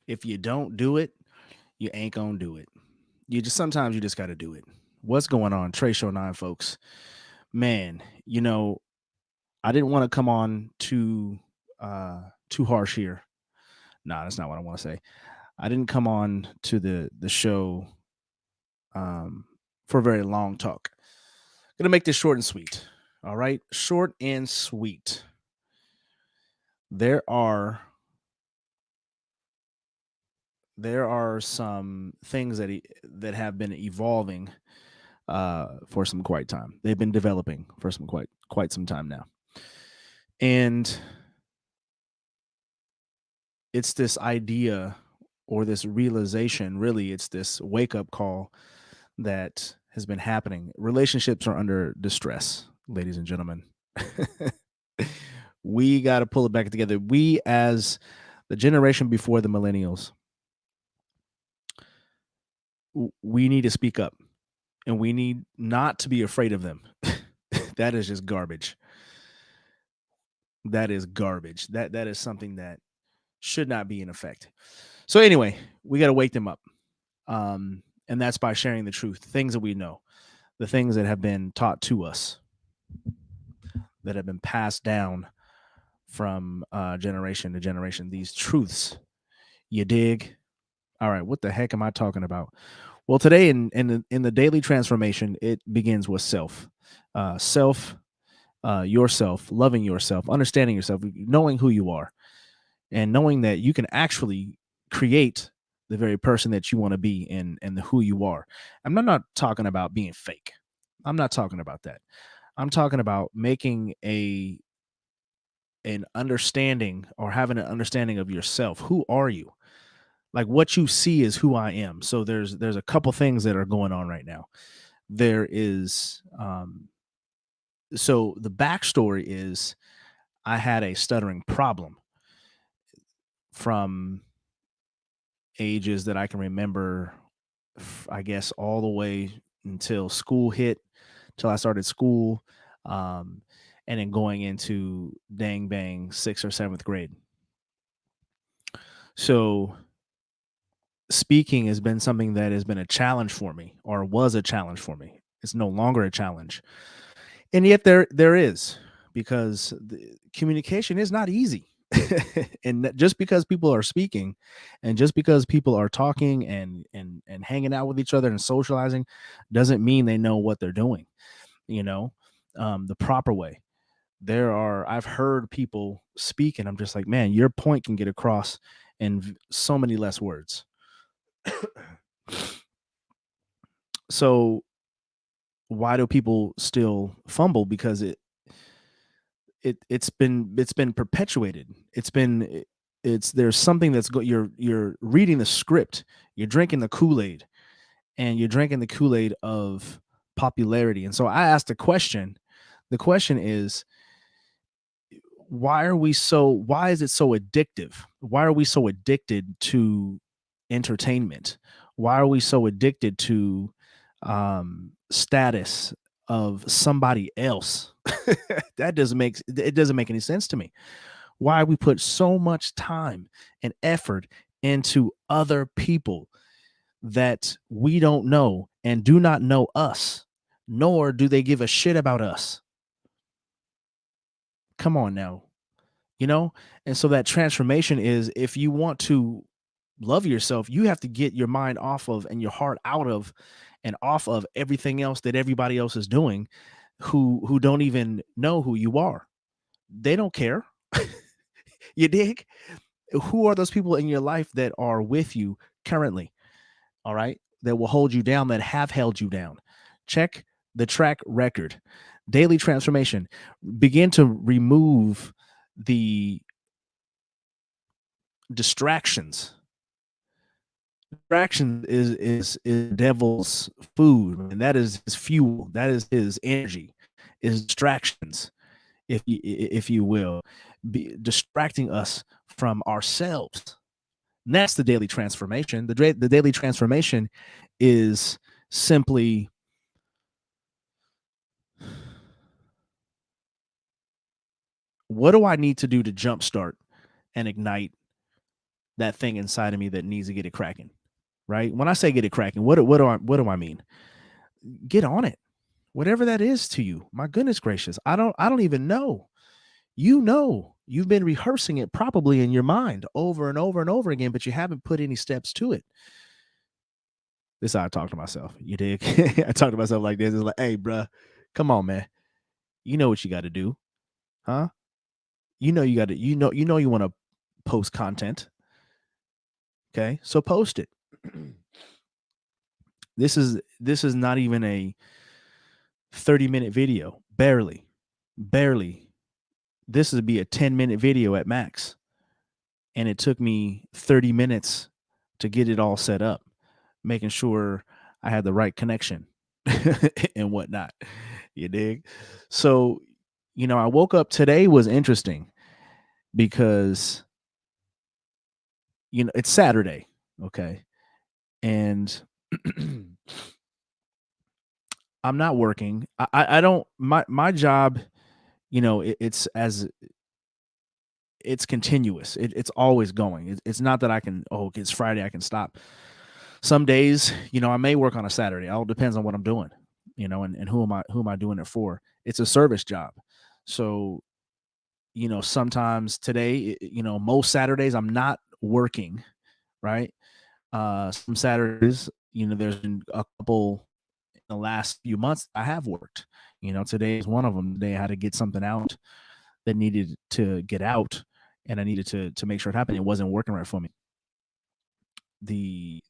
If you don't do it, you ain't gonna do it. Sometimes you just got to do it. What's going on, TRESHO9 folks? Man, I didn't want to come on too harsh here. Nah, that's not what I want to say. I didn't come on to the show um for a very long talk. Gonna make this short and sweet. All right, short and sweet. There are there are some things that have been evolving for some quite time. They've been developing for some quite some time now, and it's this idea or this realization. Really, it's this wake up call that has been happening. Relationships are under distress, ladies and gentlemen. We got to pull it back together. We, as the generation before the millennials, we need to speak up, and we need not to be afraid of them. That is just garbage. That is garbage. That is something that should not be in effect. So anyway, we got to wake them up, and that's by sharing the truth, things that we know, the things that have been taught to us, that have been passed down from generation to generation. These truths, you dig? All right, what the heck am I talking about? Well, today in the daily transformation, it begins with self, yourself, loving yourself, understanding yourself, knowing who you are, and knowing that you can actually create the very person that you want to be and who you are. I'm not talking about being fake. I'm not talking about that. I'm talking about making a an understanding or having an understanding of yourself. Who are you? Like what you see is who I am. So there's a couple things that are going on right now. There is so the backstory is I had a stuttering problem from ages that I can remember, I guess all the way until school hit, till I started school, um, and then going into dang bang 6th or 7th grade. So speaking has been something that has been a challenge for me, or was a challenge for me. It's no longer a challenge, and yet there is, because the communication is not easy. And just because people are speaking, and just because people are talking and hanging out with each other and socializing, doesn't mean they know what they're doing, you know the proper way. I've heard people speak, and I'm just like, man, your point can get across in so many less words. So why do people still fumble? Because it's been perpetuated. It's there's something you're reading the script, you're drinking the Kool-Aid, and you're drinking the Kool-Aid of popularity. And so I asked a question. The question is, why is it so addictive? Why are we so addicted to entertainment? Why are we so addicted to status of somebody else? It doesn't make any sense to me. Why we put so much time and effort into other people that we don't know and do not know us, nor do they give a shit about us. Come on now, you know? And so that transformation is, if you want to love yourself, you have to get your mind off of and your heart out of and off of everything else that everybody else is doing, who don't even know who you are. They don't care. You dig? Who are those people in your life that are with you currently? All right? That will hold you down, that have held you down. Check the track record. Daily transformation. Begin to remove the distractions. Distraction is devil's food, and that is his fuel. That is his energy. Is distractions, if you will, be distracting us from ourselves. And that's the daily transformation. The daily transformation is simply, what do I need to do to jumpstart and ignite that thing inside of me that needs to get it cracking. Right? When I say get it cracking, what do I mean? Get on it. Whatever that is to you. My goodness gracious. I don't even know. You know, you've been rehearsing it probably in your mind over and over and over again, but you haven't put any steps to it. This is how I talk to myself. You dig? I talk to myself like this. It's like, hey, bruh, come on, man. You know what you got to do, huh? You know you got to. You want to post content. Okay, so post it. This is not even a 30-minute video. Barely, barely. This would be a 10-minute video at max, and it took me 30 minutes to get it all set up, making sure I had the right connection and whatnot. You dig? So, I woke up today was interesting because, it's Saturday. Okay. And I'm not working. I don't, my job, it's continuous. It's always going. It's not that I can, it's Friday, I can stop. Some days, I may work on a Saturday. It all depends on what I'm doing, and who am I doing it for? It's a service job. So, sometimes today, most Saturdays I'm not working, right? Some Saturdays, there's been a couple in the last few months I have worked. Today is one of them. Today I had to get something out that needed to get out, and I needed to make sure it happened. It wasn't working right for me. The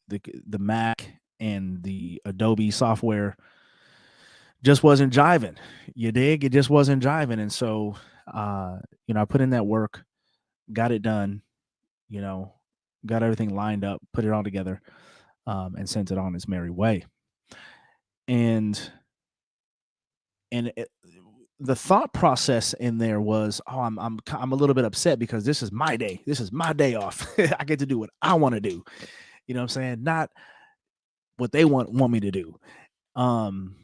Mac and the Adobe software just wasn't jiving. You dig? It just wasn't jiving. And so I put in that work, got it done, you know, got everything lined up, put it all together, and sent it on its merry way. And and the thought process in there was, oh, I'm a little bit upset because this is my day. This is my day off. I get to do what I want to do. You know what I'm saying? Not what they want me to do. Um,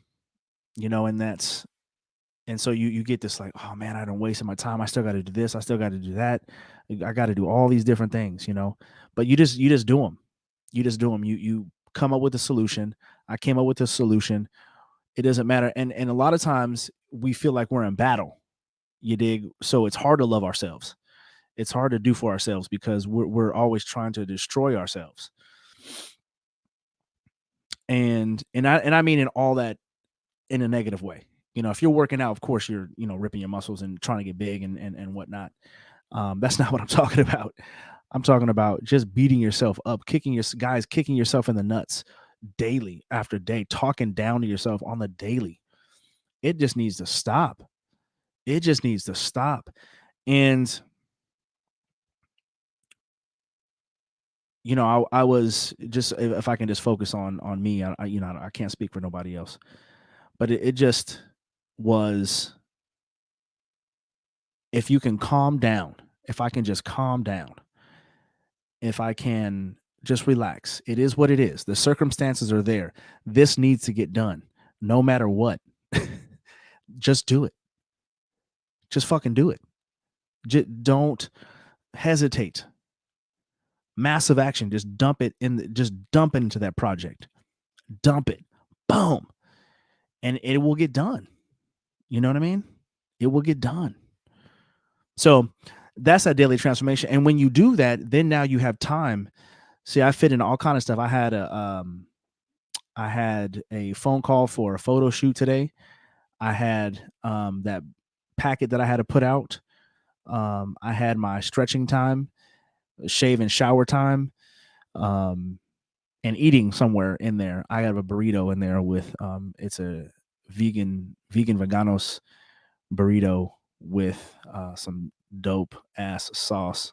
and so you get this like, oh man, I don't wasted my time. I still got to do this. I still got to do that. I got to do all these different things. But you just do them. You just do them. You come up with a solution. I came up with a solution. It doesn't matter. And a lot of times we feel like we're in battle. You dig? So it's hard to love ourselves. It's hard to do for ourselves because we're always trying to destroy ourselves. And I mean in all that in a negative way. If you're working out, of course you're, ripping your muscles and trying to get big and whatnot. That's not what I'm talking about. I'm talking about just beating yourself up, kicking yourself in the nuts daily after day, talking down to yourself on the daily. It just needs to stop. It just needs to stop. And I was just, if I can just focus on me, I can't speak for nobody else, but it just was, if you can calm down, if I can just calm down, if I can just relax, it is what it is. The circumstances are there. This needs to get done no matter what. Just do it. Just fucking do it. Don't hesitate. Massive action. Just dump it into that project. Dump it. Boom. And it will get done. You know what I mean? It will get done. So that's that daily transformation. And when you do that, then now you have time. See, I fit in all kind of stuff. I had a phone call for a photo shoot today. I had that packet that I had to put out. I had my stretching time, shave and shower time, and eating somewhere in there. I have a burrito in there with it's a veganos burrito with some dope ass sauce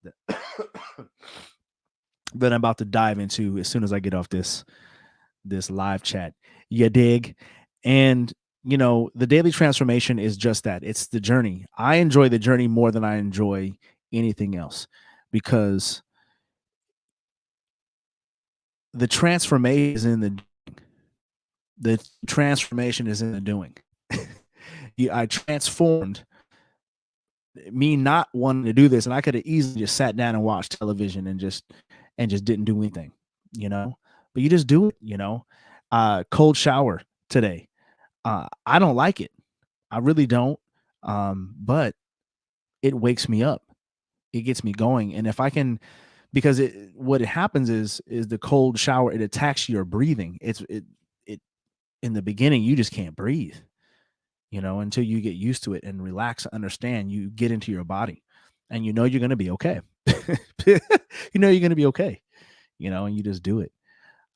that, that I'm about to dive into as soon as I get off this live chat. You dig? And the daily transformation is just that. It's the journey. I enjoy the journey more than I enjoy anything else, because the transformation is in the transformation is in the doing. I transformed me not wanting to do this, and I could have easily just sat down and watched television and just didn't do anything, you know. But you just do it, you know. Cold shower today. I don't like it. I really don't. But it wakes me up. It gets me going. And if I can, because what it happens is the cold shower, it attacks your breathing. It in the beginning you just can't breathe, you know, until you get used to it and relax, understand, you get into your body and you know you're going to be okay. You know you're going to be okay, you know, and you just do it.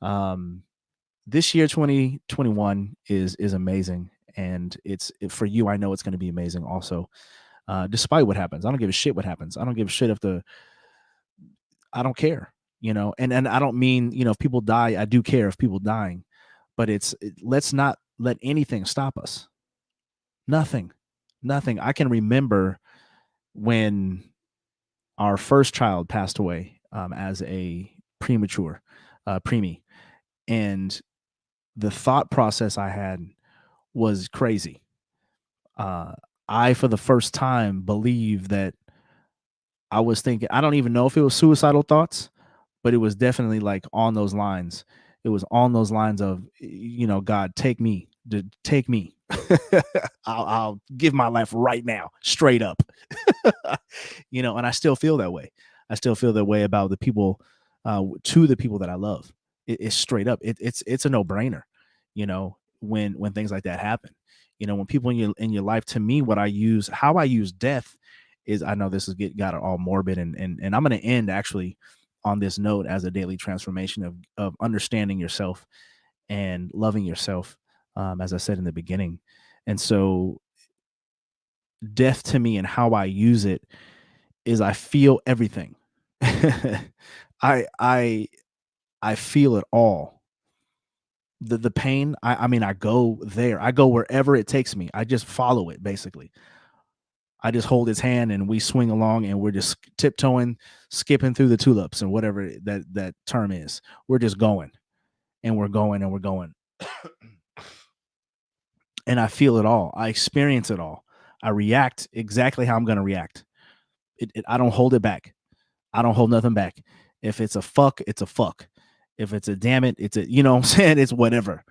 Um this year 2021 is amazing, and for you, I know it's going to be amazing also. Despite what happens, I don't give a shit what happens. I don't give a shit if the I don't care, you know. And I don't mean, you know, if people die, I do care if people dying, but let's not let anything stop us. Nothing. Nothing. I can remember when our first child passed away, as a premature preemie, and the thought process I had was crazy. Uh, I, for the first time, believe that I was thinking. I don't even know if it was suicidal thoughts, but it was definitely like on those lines. It was on those lines of, you know, God, take me, take me. I'll give my life right now, straight up. You know, and I still feel that way. I still feel that way about the people, to the people that I love. It's straight up. It's a no brainer. You know, when things like that happen. You know, when people in your life, to me, how I use death is, I know this is got it all morbid, and I'm going to end actually on this note as a daily transformation of understanding yourself and loving yourself, as I said in the beginning. And so death to me and how I use it is I feel everything. I I I feel it all. The pain, I mean, I go there. I go wherever it takes me. I just follow it basically. I just hold his hand and we swing along and we're just tiptoeing, skipping through the tulips and whatever that term is. We're just going and we're going and we're going. And I feel it all. I experience it all. I react exactly how I'm going to react. I don't hold it back. I don't hold nothing back. If it's a fuck, it's a fuck. If it's a damn it, it's a, you know what I'm saying? It's whatever.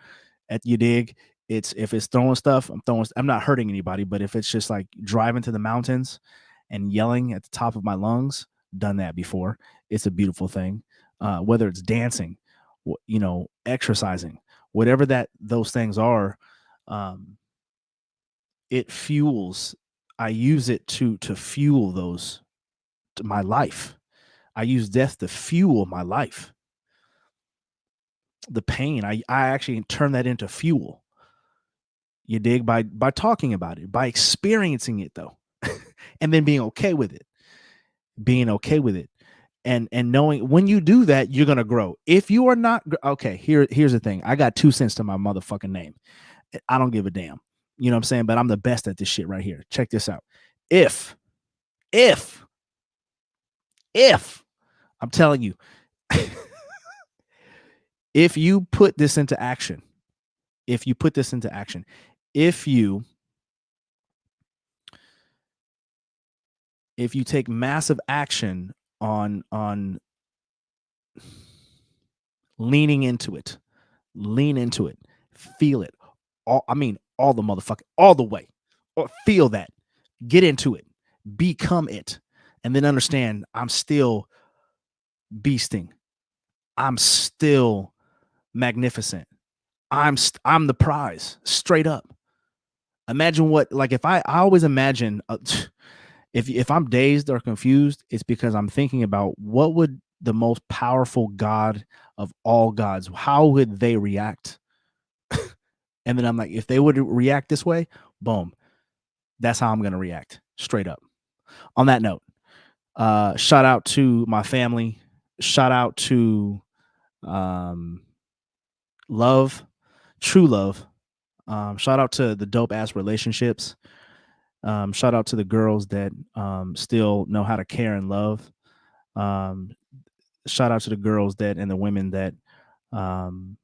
You dig? It's, if it's throwing stuff, I'm not hurting anybody, but if it's just like driving to the mountains and yelling at the top of my lungs, done that before. It's a beautiful thing. Whether it's dancing, you know, exercising, whatever those things are, um, it fuels. I use it to fuel my life. I use death to fuel my life. The pain, I actually turn that into fuel. You dig? By talking about it, by experiencing it though, and then being okay with it, being okay with it, and knowing when you do that, you're gonna grow. If you are not okay, here's the thing. I got 2 cents to my motherfucking name. I don't give a damn. You know what I'm saying? But I'm the best at this shit right here. Check this out. If if if I'm telling you, if you put this into action, if you put this into action, if you if you take massive action on leaning into it, lean into it, feel it. I mean, all the motherfucker, all the way. Or feel that. Get into it. Become it. And then understand I'm still beasting. I'm still magnificent. I'm the prize, straight up. Imagine what, like, if I always imagine, if I'm dazed or confused, it's because I'm thinking about what would the most powerful God of all gods, how would they react? And then I'm like, if they would react this way, boom, that's how I'm going to react, straight up. On that note, shout out to my family. Shout out to, um, love, true love. Shout out to the dope ass relationships. Shout out to the girls that, still know how to care and love. Um, Shout out to the girls that and the women that, um,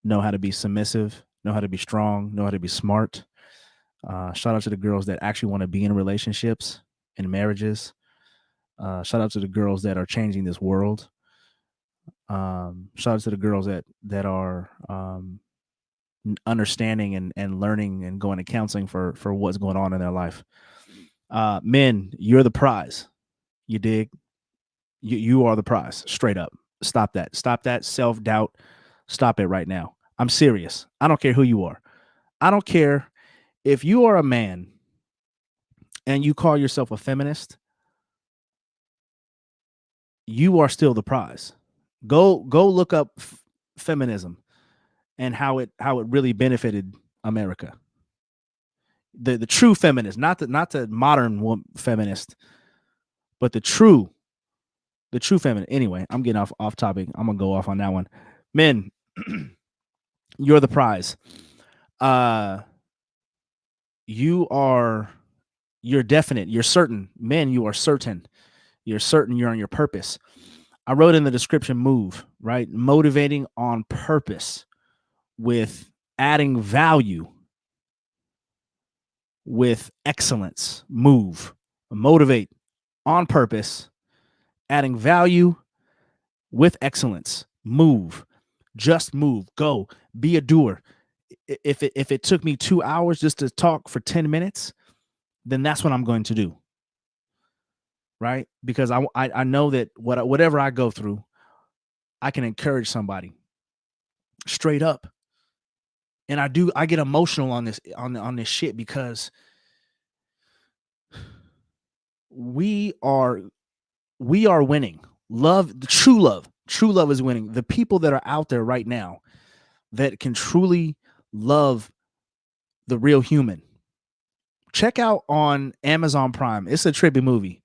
know how to be submissive, know how to be strong, know how to be smart. Shout out to the girls that actually want to be in relationships. in marriages. Shout out to the girls that are changing this world. Shout out to the girls that are understanding and learning and going to counseling for what's going on in their life. Men, you're the prize. You dig? You are the prize. Straight up. Stop that. Stop that self-doubt. Stop it right now. I'm serious. I don't care who you are. I don't care if you are a man and you call yourself a feminist, you are still the prize. Go look up feminism and how it really benefited America. The true feminist, not the modern feminist, but the true feminist. Anyway, I'm getting off topic. I'm gonna go off on that one. Men, you're the prize. You're definite. You're certain. Men, you are certain. You're certain you're on your purpose. I wrote in the description, move, right? Motivating on purpose with adding value with excellence. Move. Motivate on purpose, adding value with excellence. Move. Just move. Go. Be a doer. If it took me 2 hours just to talk for 10 minutes, then that's what I'm going to do. Right? Because I know that whatever I go through, I can encourage somebody straight up. And I get emotional on this shit because we are winning. Love, the true love is winning. The people that are out there right now that can truly love the real human. Check out on Amazon Prime. It's a trippy movie.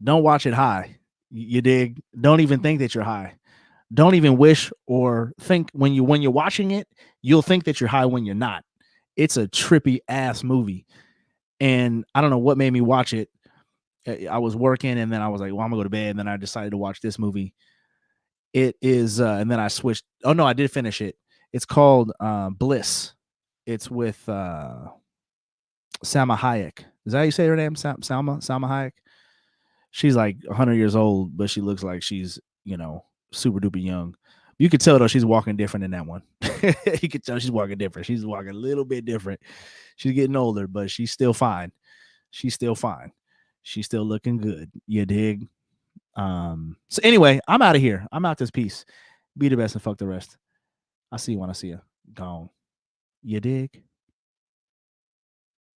Don't watch it high. You dig? Don't even think that you're high. Don't even wish or think when you're watching it, you'll think that you're high when you're not. It's a trippy ass movie. And I don't know what made me watch it. I was working and then I was like, well, I'm gonna go to bed. And then I decided to watch this movie. It is, and then I switched. Oh no, I did finish it. It's called Bliss. It's with Salma Hayek. Is that how you say her name? Salma Hayek. She's like 100 years old, but she looks like she's, super duper young. You could tell though she's walking different in that one. You could tell she's walking different. She's walking a little bit different. She's getting older, but she's still fine. She's still fine. She's still looking good. You dig? So anyway, I'm out of here. I'm out this piece. Be the best and fuck the rest. I'll see you when I see you. Gone. You dig?